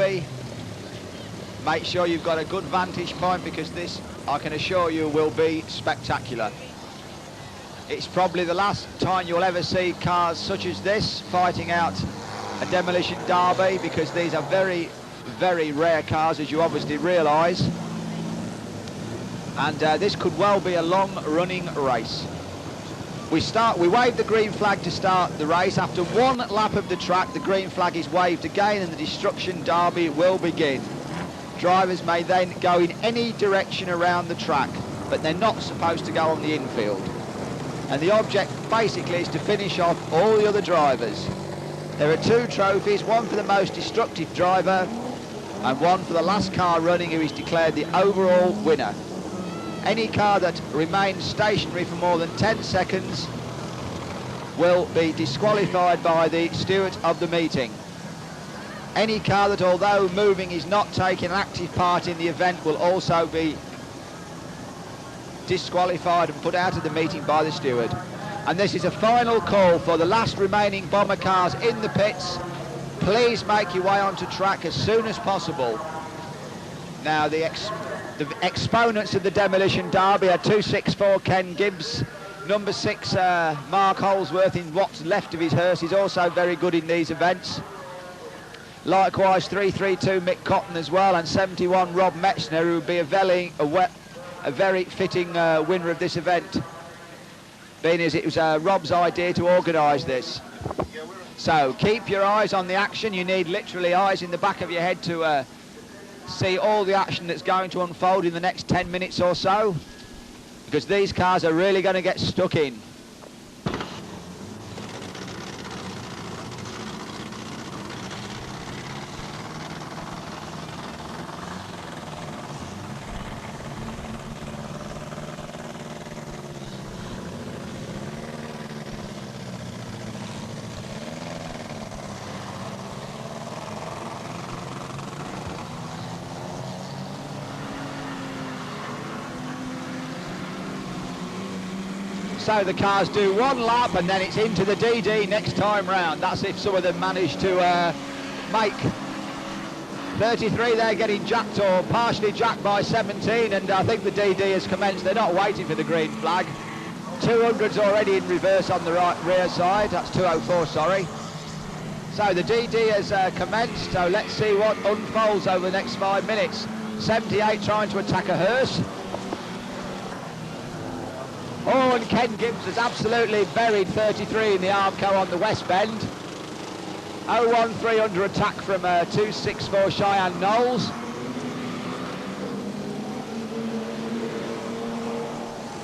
Derby, make sure you've got a good vantage point, because this, I can assure you, will be spectacular. It's probably the last time you'll ever see cars such as this fighting out a demolition derby, because these are very, very rare cars, as you obviously realise. And this could well be a long-running race. We wave the green flag to start the race. After one lap of the track, the green flag is waved again and the destruction derby will begin. Drivers may then go in any direction around the track, but they're not supposed to go on the infield. And the object basically is to finish off all the other drivers. There are two trophies, one for the most destructive driver and one for the last car running, who is declared the overall winner. Any car that remains stationary for more than 10 seconds will be disqualified by the steward of the meeting. Any car that, although moving, is not taking an active part in the event will also be disqualified and put out of the meeting by the steward. And this is a final call for the last remaining bomber cars in the pits. Please make your way onto track as soon as possible. Now, the exponents of the demolition derby are 264 Ken Gibbs, number 6 Mark Holsworth in what's left of his hearse is also very good in these events. Likewise 332 Mick Cotton as well, and 71 Rob Metzner, who would be a very fitting winner of this event, being as it was Rob's idea to organise this. So keep your eyes on the action. You need literally eyes in the back of your head to see all the action that's going to unfold in the next 10 minutes or so, because these cars are really going to get stuck in. So the cars do one lap and then it's into the DD next time round. That's if some of them manage to make 33. They're getting jacked or partially jacked by 17, and I think the DD has commenced. They're not waiting for the green flag. 200's already in reverse on the right rear side. That's 204, sorry. So the DD has commenced, so let's see what unfolds over the next 5 minutes. 78 trying to attack a hearse. Oh, and Ken Gibbs has absolutely buried 33 in the Armco on the West Bend. 013 under attack from 264 Cheyenne Knowles.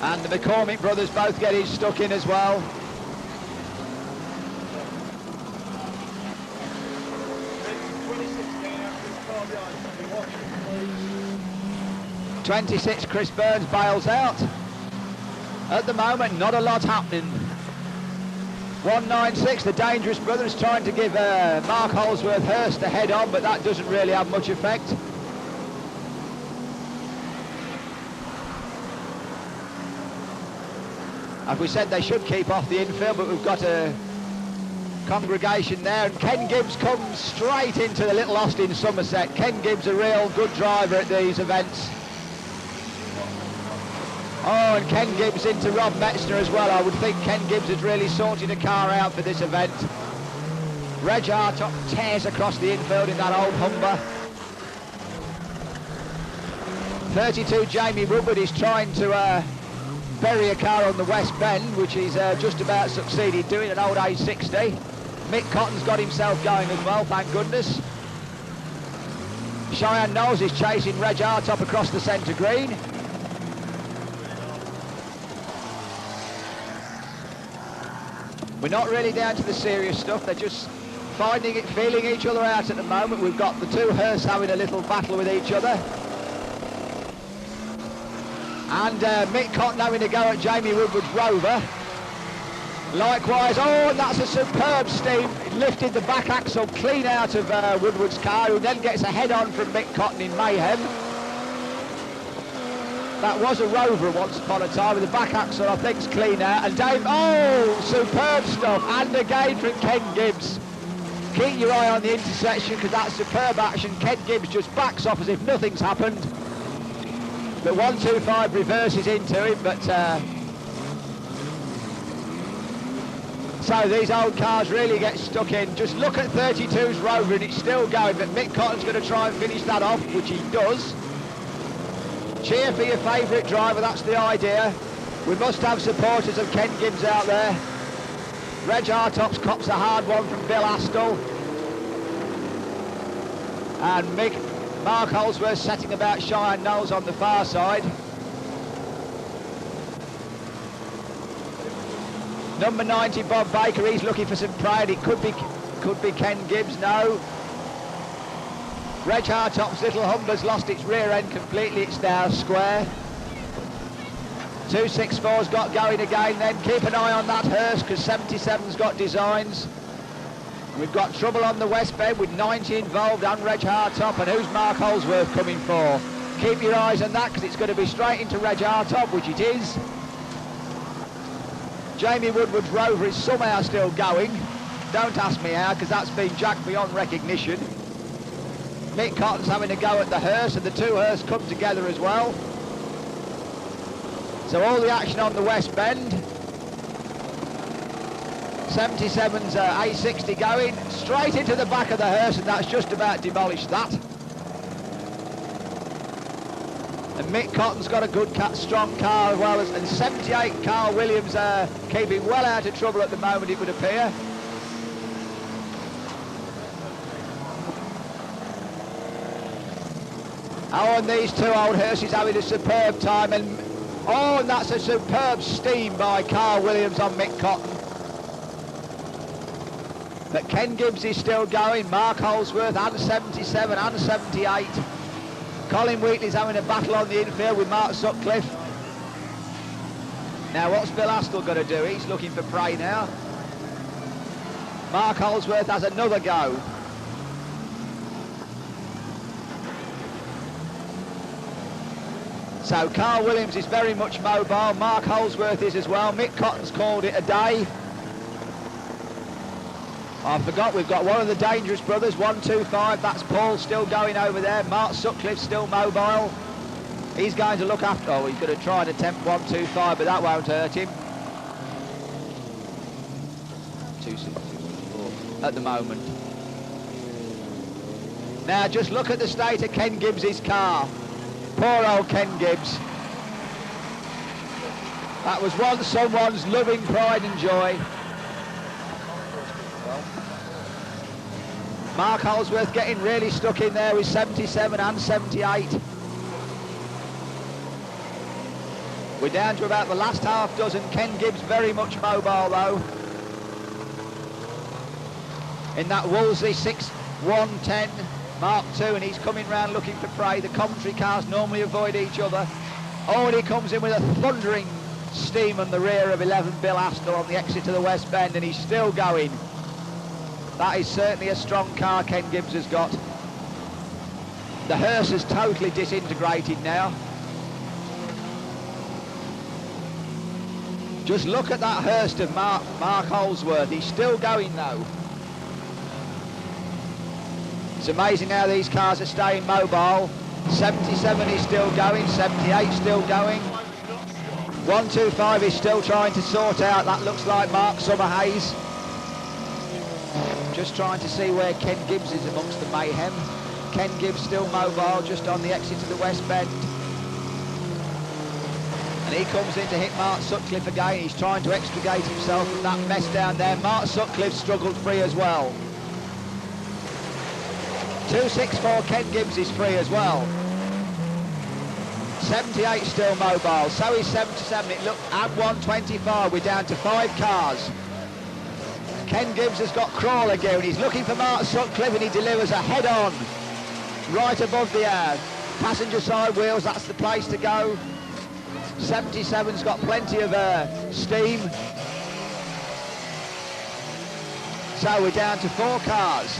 And the McCormick brothers both getting stuck in as well. '26 Chris Burns bails out. At the moment, not a lot happening. 196, the Dangerous Brothers, trying to give Mark Holsworth Hurst a head on, but that doesn't really have much effect. As we said, they should keep off the infield, but we've got a congregation there, and Ken Gibbs comes straight into the Little Austin Somerset. Ken Gibbs, a real good driver at these events. Oh, and Ken Gibbs into Rob Metzner as well. I would think Ken Gibbs has really sorted a car out for this event. Reg Hartop tears across the infield in that old Humber. 32 Jamie Woodward is trying to bury a car on the West Bend, which he's just about succeeded doing, an old A60. Mick Cotton's got himself going as well, thank goodness. Cheyenne Knowles is chasing Reg Hartop across the centre green. We're not really down to the serious stuff. They're just finding it, feeling each other out at the moment. We've got the two hearses having a little battle with each other. And Mick Cotton having a go at Jamie Woodward's Rover. Likewise, oh, and that's a superb steam. It lifted the back axle clean out of Woodward's car, who then gets a head-on from Mick Cotton in mayhem. That was a Rover once upon a time, with the back axle I think's clean out. And Dave, oh, superb stuff. And again from Ken Gibbs. Keep your eye on the intersection because that's superb action. Ken Gibbs just backs off as if nothing's happened. But 125 reverses into him, but so these old cars really get stuck in. Just look at 32's Rover and it's still going, but Mick Cotton's going to try and finish that off, which he does. Cheer for your favourite driver, that's the idea. We must have supporters of Ken Gibbs out there. Reg Hartop's cops a hard one from Bill Astle. And Mark Holsworth setting about Cheyenne Knowles on the far side. Number 90, Bob Baker, he's looking for some pride. It could be Ken Gibbs, no. Reg Hartop's little Humber's lost its rear end completely, it's now square. 264's got going again then. Keep an eye on that hearse because 77's got designs. We've got trouble on the west bend with 90 involved and Reg Hartop, and who's Mark Holsworth coming for? Keep your eyes on that because it's going to be straight into Reg Hartop, which it is. Jamie Woodward's Rover is somehow still going. Don't ask me how, because that's been jacked beyond recognition. Mick Cotton's having a go at the hearse, and the two hearse come together as well. So all the action on the west bend. 77's A60 going straight into the back of the hearse, and that's just about demolished that. And Mick Cotton's got a good strong car as well, and 78 Carl Williams keeping well out of trouble at the moment, it would appear. Oh, and these two old hearses having a superb time, and that's a superb steam by Carl Williams on Mick Cotton. But Ken Gibbs is still going, Mark Holsworth and 77 and 78. Colin Wheatley's having a battle on the infield with Mark Sutcliffe. Now what's Bill Astle going to do? He's looking for prey now. Mark Holsworth has another go. So Carl Williams is very much mobile, Mark Holsworth is as well. Mick Cotton's called it a day. I forgot we've got one of the Dangerous brothers, 125, that's Paul still going over there. Mark Sutcliffe still mobile. He's going to look after, he's going to try and attempt 125, but that won't hurt him. 264 at the moment. Now just look at the state of Ken Gibbs' car. Poor old Ken Gibbs. That was once someone's loving pride and joy. Mark Holsworth getting really stuck in there with 77 and 78. We're down to about the last half dozen. Ken Gibbs very much mobile though. In that Wolseley 6110 Mark II, and he's coming round looking for prey. The commentary cars normally avoid each other. Oh, and he comes in with a thundering steam on the rear of 11 Bill Astle on the exit to the west bend, and he's still going. That is certainly a strong car Ken Gibbs has got. The hearse is totally disintegrated now. Just look at that hearse of Mark Holsworth. He's still going though. It's amazing how these cars are staying mobile. 77 is still going, 78 still going. 125 is still trying to sort out, that looks like Mark Summerhays. Just trying to see where Ken Gibbs is amongst the mayhem. Ken Gibbs still mobile, just on the exit to the west bend. And he comes in to hit Mark Sutcliffe again. He's trying to extricate himself from that mess down there. Mark Sutcliffe struggled free as well. 264 Ken Gibbs is free as well. 78 still mobile, so is 77. It looked at 125. We're down to 5 cars. Ken Gibbs has got crawl again. He's looking for Mark Sutcliffe and he delivers a head-on right above the air. Passenger side wheels, that's the place to go. 77's got plenty of steam. So we're down to 4 cars.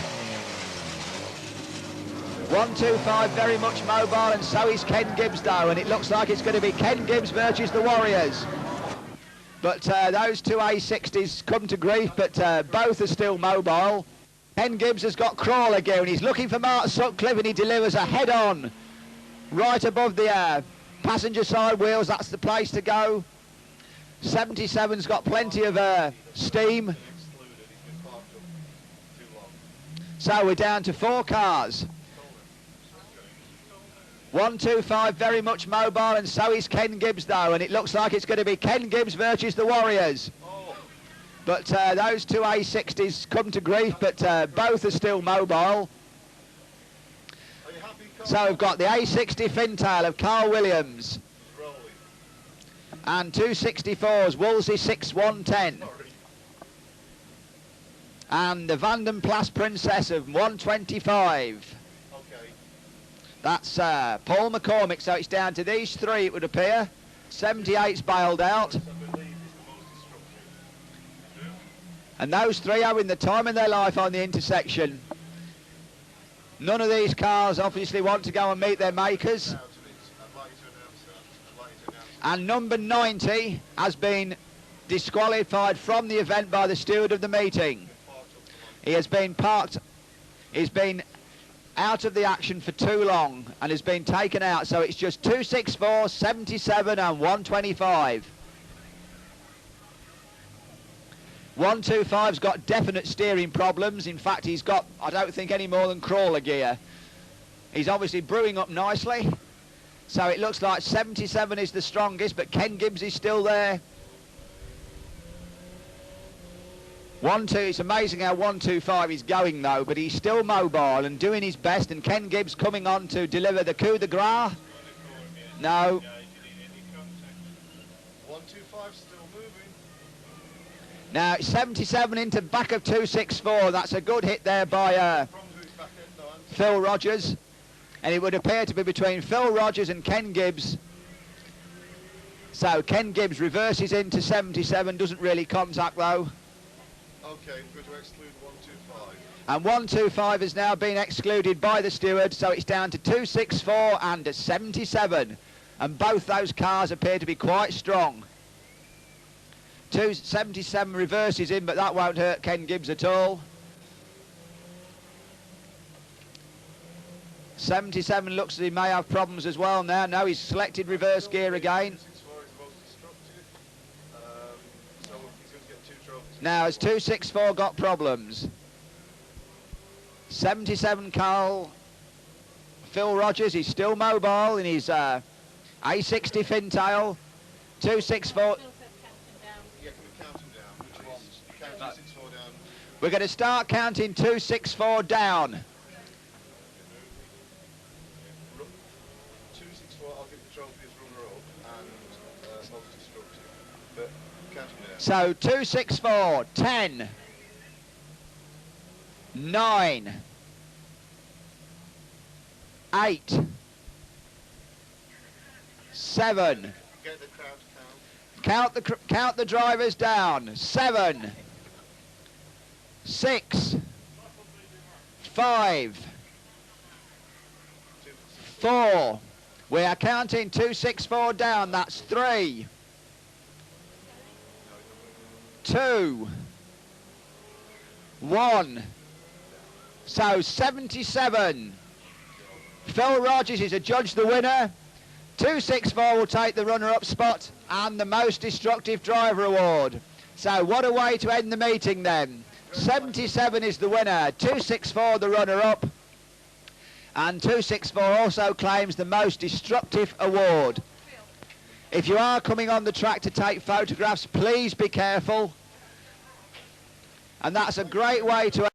125 very much mobile, and so is Ken Gibbs though, and it looks like it's going to be Ken Gibbs versus the Warriors. But those two A60s come to grief, but both are still mobile. Ken Gibbs has got Crawler gear and he's looking for Mark Sutcliffe, and he delivers a head-on right above the passenger side wheels. That's the place to go. 77's got plenty of steam. So we're down to 4 cars. 125 very much mobile, and so is Ken Gibbs though, and it looks like it's going to be Ken Gibbs versus the Warriors. But those two A60s come to grief, but both are still mobile. So we've got the A60 Fintail of Carl Williams and 264s, Wolsey 6110. And the Vanden Plas Princess of 125. That's Paul McCormick, so it's down to these 3 it would appear. 78's bailed out. And those 3 are in the time of their life on the intersection. None of these cars obviously want to go and meet their makers. And number 90 has been disqualified from the event by the steward of the meeting. He has been parked, he's been out of the action for too long and has been taken out, so it's just 264, 77 and 125. 125's got definite steering problems. In fact, he's got, I don't think, any more than Crawler gear. He's obviously brewing up nicely. So it looks like 77 is the strongest, but Ken Gibbs is still there. 1-2, it's amazing how 125 is going though, but he's still mobile and doing his best, and Ken Gibbs coming on to deliver the coup de grace. No. 125 still moving. Now it's 77 into back of 264. That's a good hit there by Phil Rogers, and it would appear to be between Phil Rogers and Ken Gibbs. So Ken Gibbs reverses into 77, doesn't really contact though. Okay, we're going to exclude 125. And 125 has now been excluded by the steward, so it's down to 264 and a 77. And both those cars appear to be quite strong. 277 reverses in, but that won't hurt Ken Gibbs at all. 77 looks as he may have problems as well now. No, he's selected reverse gear again. Now has 264 got problems? 77 Carl Phil Rogers, he's still mobile in his A60 Fintail. 264. Yeah, can we count them down? Which ones? Count 264 down. We're going to start counting 264 down. 264, I'll give the trophy as runner-up and most destructive. But count them down. So 264, 10, 9, 8, 7. Get the crowd to count. Count the drivers down. 7, 6, 5, 4. We are counting 264 down. That's 3, 2, 1. So 77. Phil Rogers is adjudged the winner. 264 will take the runner-up spot and the most destructive driver award. So what a way to end the meeting then. 77 is the winner, 264 the runner-up, and 264 also claims the most destructive award. If you are coming on the track to take photographs, please be careful. And that's a great way to